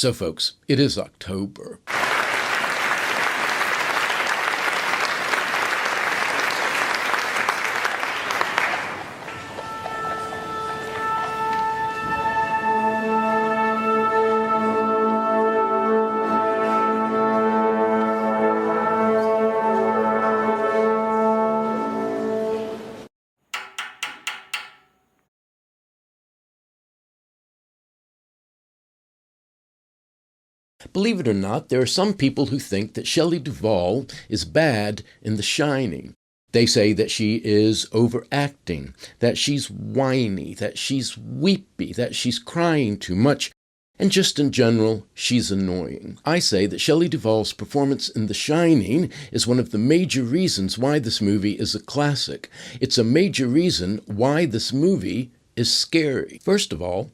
So folks, it is October. Believe it or not, there are some people who think that Shelley Duvall is bad in The Shining. They say that she is overacting, that she's whiny, that she's weepy, that she's crying too much, and just in general, she's annoying. I say that Shelley Duvall's performance in The Shining is one of the major reasons why this movie is a classic. It's a major reason why this movie is scary. First of all,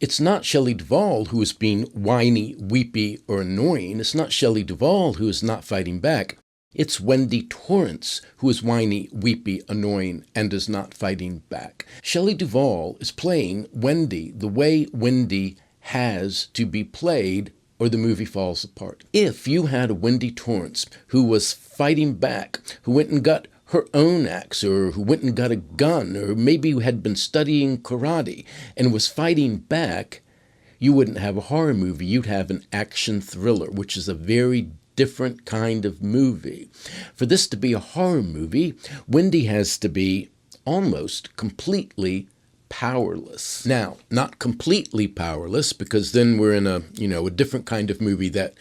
it's not Shelley Duvall who is being whiny, weepy, or annoying. It's not Shelley Duvall who is not fighting back. It's Wendy Torrance who is whiny, weepy, annoying, and is not fighting back. Shelley Duvall is playing Wendy the way Wendy has to be played, or the movie falls apart. If you had a Wendy Torrance who was fighting back, who went and got her own axe, or who went and got a gun, or maybe who had been studying karate and was fighting back, you wouldn't have a horror movie. You'd have an action thriller, which is a very different kind of movie. For this to be a horror movie, Wendy has to be almost completely powerless. Now, not completely powerless, because then we're in a different kind of movie that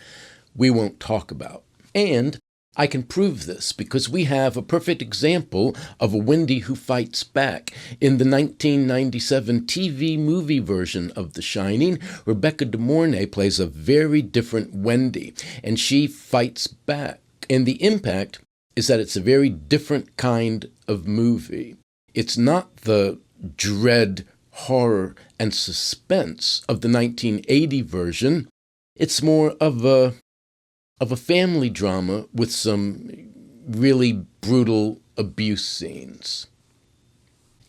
we won't talk about. And I can prove this because we have a perfect example of a Wendy who fights back. In the 1997 TV movie version of The Shining, Rebecca De Mornay plays a very different Wendy, and she fights back. And the impact is that it's a very different kind of movie. It's not the dread, horror, and suspense of the 1980 version. It's more of a family drama with some really brutal abuse scenes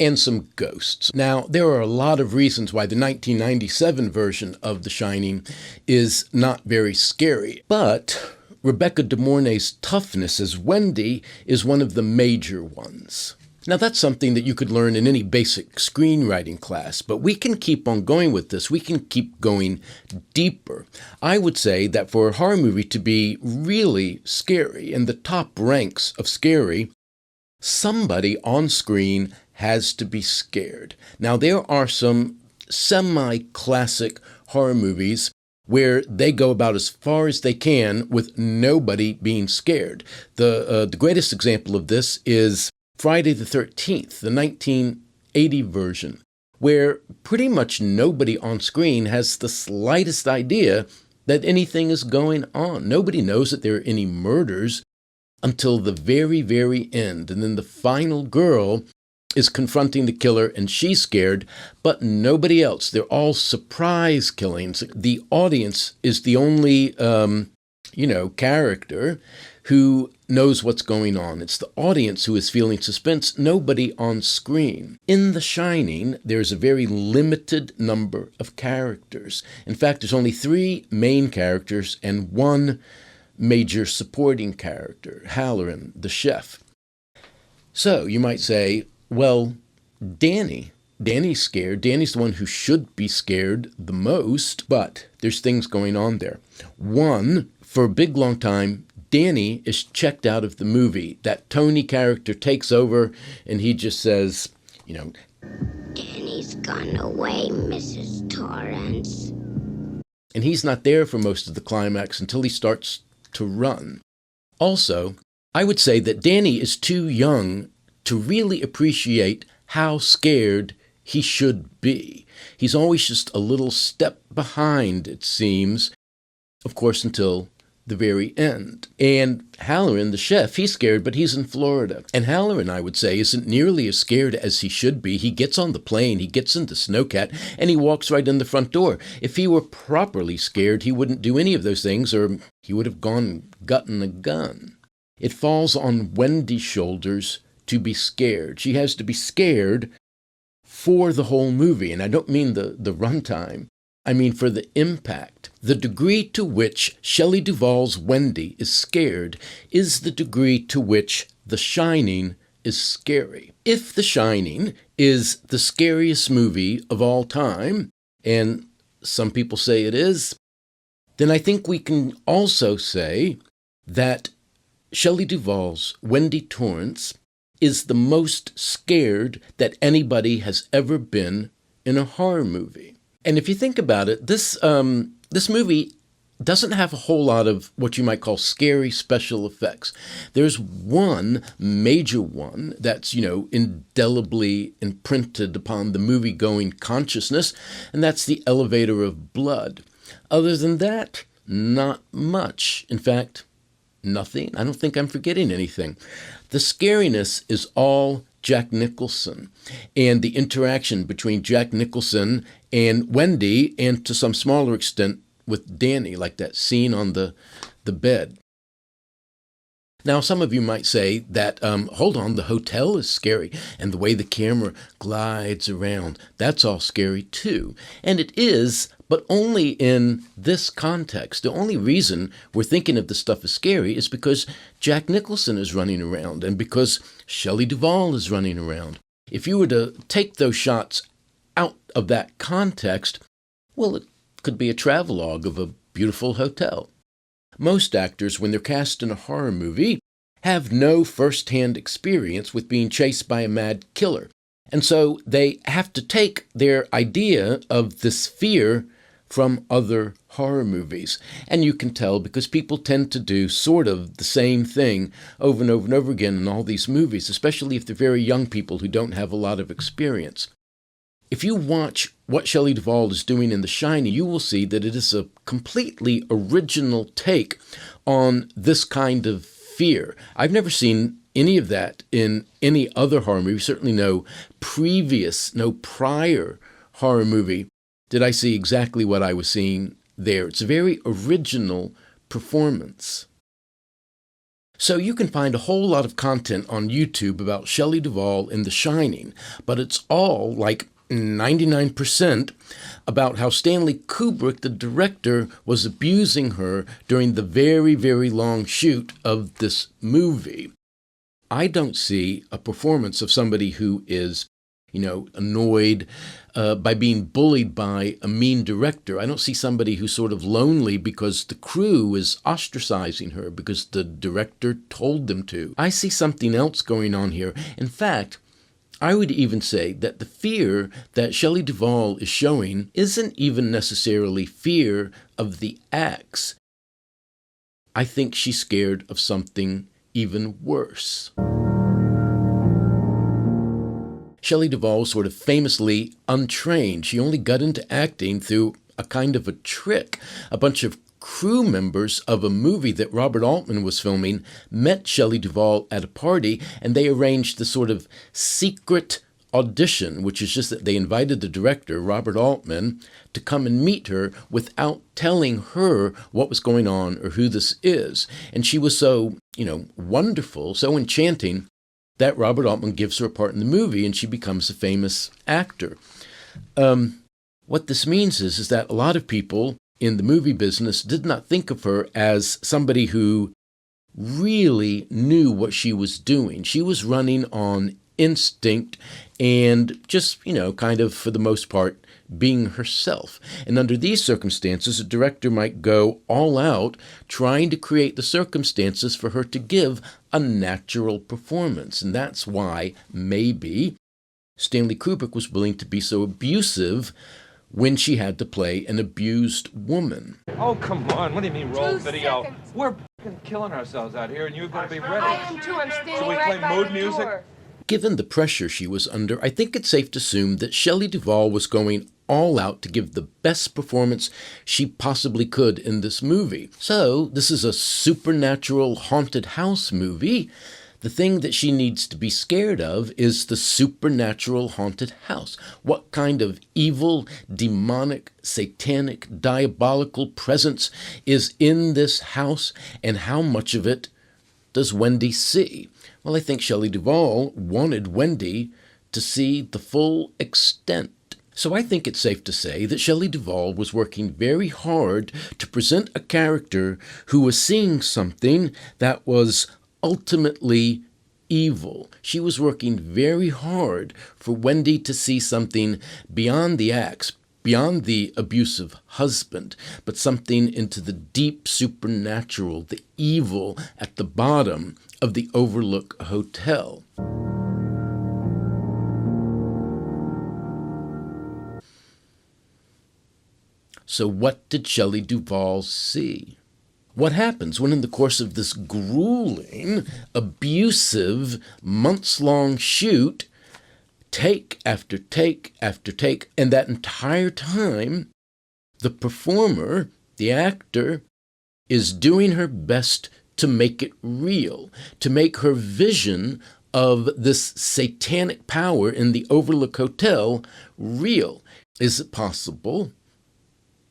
and some ghosts. Now, there are a lot of reasons why the 1997 version of The Shining is not very scary, but Rebecca De Mornay's toughness as Wendy is one of the major ones. Now, that's something that you could learn in any basic screenwriting class, but we can keep on going with this. We can keep going deeper. I would say that for a horror movie to be really scary, in the top ranks of scary, somebody on screen has to be scared. Now, there are some semi-classic horror movies where they go about as far as they can with nobody being scared. The greatest example of this is Friday the 13th, the 1980 version, where pretty much nobody on screen has the slightest idea that anything is going on. Nobody knows that there are any murders until the very, very end. And then the final girl is confronting the killer and she's scared, but nobody else. They're all surprise killings. The audience is the only, character who knows what's going on. It's the audience who is feeling suspense, nobody on screen. In The Shining, there's a very limited number of characters. In fact, there's only 3 main characters and 1 major supporting character, Halloran, the chef. So you might say, well, Danny's scared. Danny's the one who should be scared the most, but there's things going on there. One, for a big long time, Danny is checked out of the movie. That Tony character takes over and he just says, Danny's gone away, Mrs. Torrance. And he's not there for most of the climax until he starts to run. Also, I would say that Danny is too young to really appreciate how scared he should be. He's always just a little step behind, it seems, of course, until the very end. And Halloran, the chef, he's scared, but he's in Florida. And Halloran, I would say, isn't nearly as scared as he should be. He gets on the plane, he gets into Snowcat, and he walks right in the front door. If he were properly scared, he wouldn't do any of those things, or he would have gotten a gun. It falls on Wendy's shoulders to be scared. She has to be scared for the whole movie, and I don't mean the runtime. I mean for the impact. The degree to which Shelley Duvall's Wendy is scared is the degree to which The Shining is scary. If The Shining is the scariest movie of all time, and some people say it is, then I think we can also say that Shelley Duvall's Wendy Torrance is the most scared that anybody has ever been in a horror movie. And if you think about it, this movie doesn't have a whole lot of what you might call scary special effects. There's one major one that's, indelibly imprinted upon the movie-going consciousness, and that's the elevator of blood. Other than that, not much. In fact, nothing. I don't think I'm forgetting anything. The scariness is all Jack Nicholson and the interaction between Jack Nicholson and Wendy, and to some smaller extent with Danny, like that scene on the bed. Now, some of you might say that, hold on, the hotel is scary, and the way the camera glides around, that's all scary too. And it is, but only in this context. The only reason we're thinking of this stuff as scary is because Jack Nicholson is running around and because Shelley Duvall is running around. If you were to take those shots out of that context, well, it could be a travelogue of a beautiful hotel. Most actors, when they're cast in a horror movie, have no first-hand experience with being chased by a mad killer. And so they have to take their idea of this fear from other horror movies. And you can tell because people tend to do sort of the same thing over and over and over again in all these movies, especially if they're very young people who don't have a lot of experience. If you watch what Shelley Duvall is doing in The Shining, you will see that it is a completely original take on this kind of fear. I've never seen any of that in any other horror movie, certainly no prior horror movie did I see exactly what I was seeing there. It's a very original performance. So you can find a whole lot of content on YouTube about Shelley Duvall in The Shining, but it's all like 99% about how Stanley Kubrick, the director, was abusing her during the very, very long shoot of this movie. I don't see a performance of somebody who is, annoyed by being bullied by a mean director. I don't see somebody who's sort of lonely because the crew is ostracizing her because the director told them to. I see something else going on here. In fact, I would even say that the fear that Shelley Duvall is showing isn't even necessarily fear of the axe. I think she's scared of something even worse. Shelley Duvall was sort of famously untrained. She only got into acting through a kind of a trick. A bunch of crew members of a movie that Robert Altman was filming met Shelley Duvall at a party, and they arranged the sort of secret audition, which is just that they invited the director, Robert Altman, to come and meet her without telling her what was going on or who this is. And she was so, wonderful, so enchanting, that Robert Altman gives her a part in the movie, and she becomes a famous actor. What this means is that a lot of people in the movie business did not think of her as somebody who really knew what she was doing. She was running on instinct and just, kind of for the most part, being herself. And under these circumstances, a director might go all out trying to create the circumstances for her to give a natural performance. And that's why maybe Stanley Kubrick was willing to be so abusive when she had to play an abused woman. Oh, come on. What do you mean roll video? Seconds. We're killing ourselves out here, and you're going to be ready. I am too. I'm standing Should we right play by mood the music? door. Given the pressure she was under, I think it's safe to assume that Shelley Duvall was going all out to give the best performance she possibly could in this movie. So, this is a supernatural haunted house movie. The thing that she needs to be scared of is the supernatural haunted house. What kind of evil, demonic, satanic, diabolical presence is in this house, and how much of it does Wendy see? Well, I think Shelley Duvall wanted Wendy to see the full extent. So I think it's safe to say that Shelley Duvall was working very hard to present a character who was seeing something that was ultimately evil. She was working very hard for Wendy to see something beyond the acts, beyond the abusive husband, but something into the deep supernatural, the evil at the bottom of the Overlook Hotel. So what did Shelley Duvall see? What happens when in the course of this grueling, abusive, months-long shoot, take after take after take, and that entire time, the performer, the actor, is doing her best to make it real, to make her vision of this satanic power in the Overlook Hotel real? Is it possible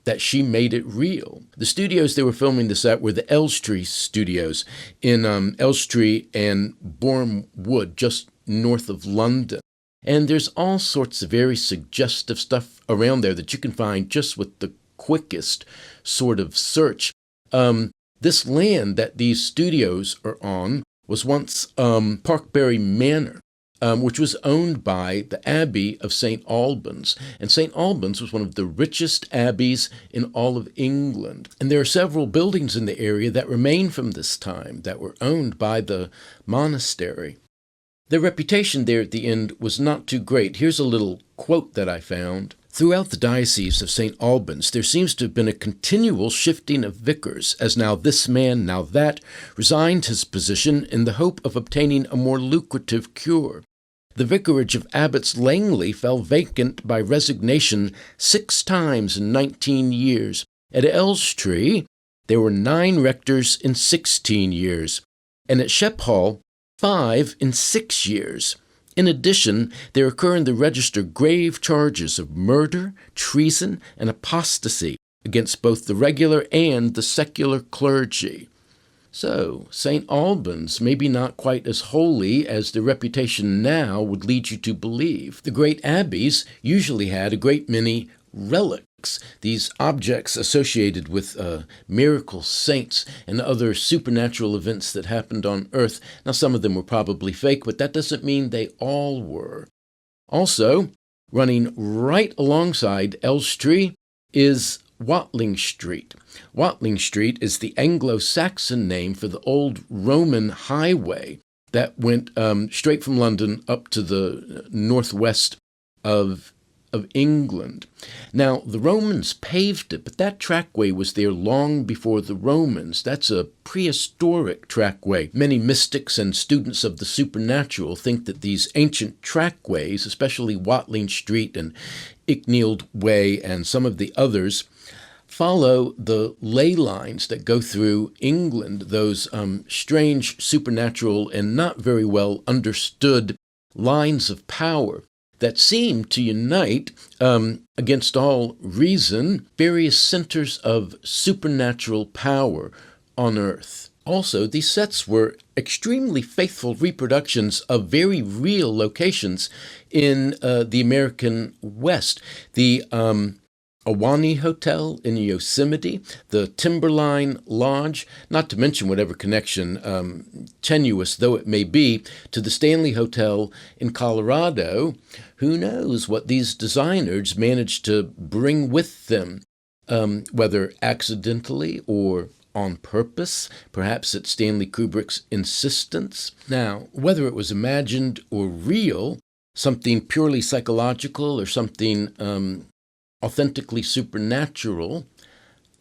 that she made it real? The studios they were filming this at were the Elstree studios in Elstree and Boreham Wood, just north of London. And there's all sorts of very suggestive stuff around there that you can find just with the quickest sort of search. This land that these studios are on was once Parkbury Manor, which was owned by the Abbey of St. Albans. And St. Albans was one of the richest abbeys in all of England. And there are several buildings in the area that remain from this time that were owned by the monastery. Their reputation there at the end was not too great. Here's a little quote that I found. Throughout the Diocese of St. Albans, there seems to have been a continual shifting of vicars, as now this man, now that, resigned his position in the hope of obtaining a more lucrative cure. The vicarage of Abbots Langley fell vacant by resignation 6 times in 19 years. At Elstree, there were 9 rectors in 16 years, and at Shephall, 5 in 6 years. In addition, there occur in the register grave charges of murder, treason, and apostasy against both the regular and the secular clergy. So, St. Albans may be not quite as holy as the reputation now would lead you to believe. The great abbeys usually had a great many relics, these objects associated with miracle saints and other supernatural events that happened on earth. Now, some of them were probably fake, but that doesn't mean they all were. Also, running right alongside Elstree is Watling Street. Watling Street is the Anglo-Saxon name for the old Roman highway that went straight from London up to the northwest of England. Now, the Romans paved it, but that trackway was there long before the Romans. That's a prehistoric trackway. Many mystics and students of the supernatural think that these ancient trackways, especially Watling Street and Icknield Way and some of the others, follow the ley lines that go through England, those strange supernatural and not very well understood lines of power that seem to unite, against all reason, various centers of supernatural power on earth. Also, these sets were extremely faithful reproductions of very real locations in the American West. The Ahwahnee Hotel in Yosemite, the Timberline Lodge, not to mention whatever connection, tenuous though it may be, to the Stanley Hotel in Colorado. Who knows what these designers managed to bring with them, whether accidentally or on purpose, perhaps at Stanley Kubrick's insistence. Now, whether it was imagined or real, something purely psychological or something authentically supernatural,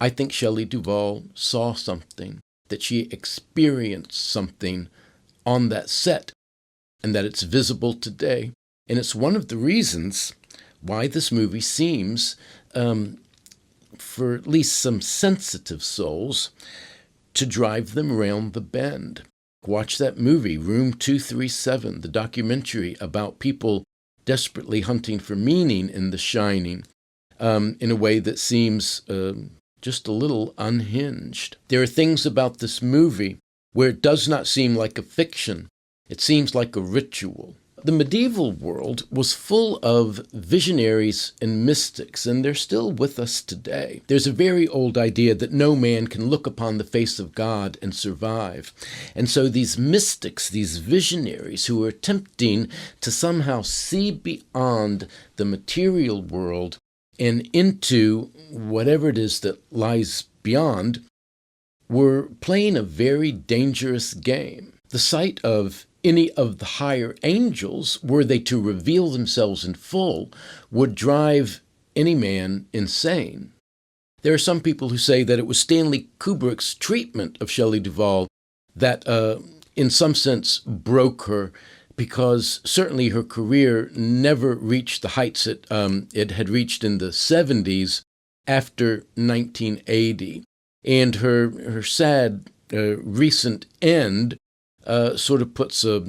I think Shelley Duvall saw something, that she experienced something on that set, and that it's visible today. And it's one of the reasons why this movie seems, for at least some sensitive souls, to drive them around the bend. Watch that movie, Room 237, the documentary about people desperately hunting for meaning in The Shining, in a way that seems just a little unhinged. There are things about this movie where it does not seem like a fiction. It seems like a ritual. The medieval world was full of visionaries and mystics, and they're still with us today. There's a very old idea that no man can look upon the face of God and survive. And so these mystics, these visionaries who are attempting to somehow see beyond the material world and into whatever it is that lies beyond, were playing a very dangerous game. The sight of any of the higher angels, were they to reveal themselves in full, would drive any man insane. There are some people who say that it was Stanley Kubrick's treatment of Shelley Duvall that, in some sense, broke her, because certainly her career never reached the heights it had reached in the 70s after 1980. And her sad recent end sort of puts a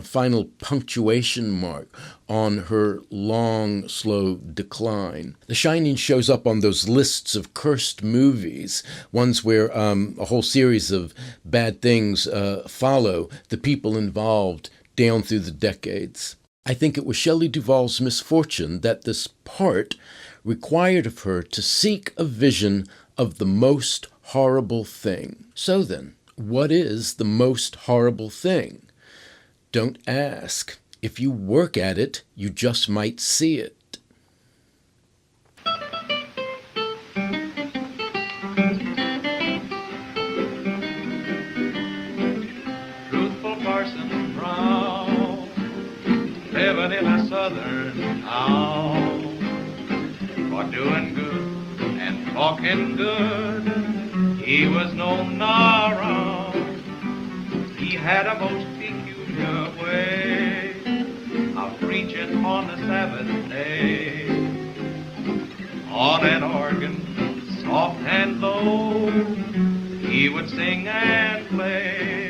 final punctuation mark on her long, slow decline. The Shining shows up on those lists of cursed movies, ones where a whole series of bad things follow the people involved down through the decades. I think it was Shelley Duvall's misfortune that this part required of her to seek a vision of the most horrible thing. So then, what is the most horrible thing? Don't ask. If you work at it, you just might see it. Truthful Parson Brown, living in a southern town, for doing good and talking good, he was known around. He had a most peculiar way of preaching on the Sabbath day, on an organ, soft and low, he would sing and play.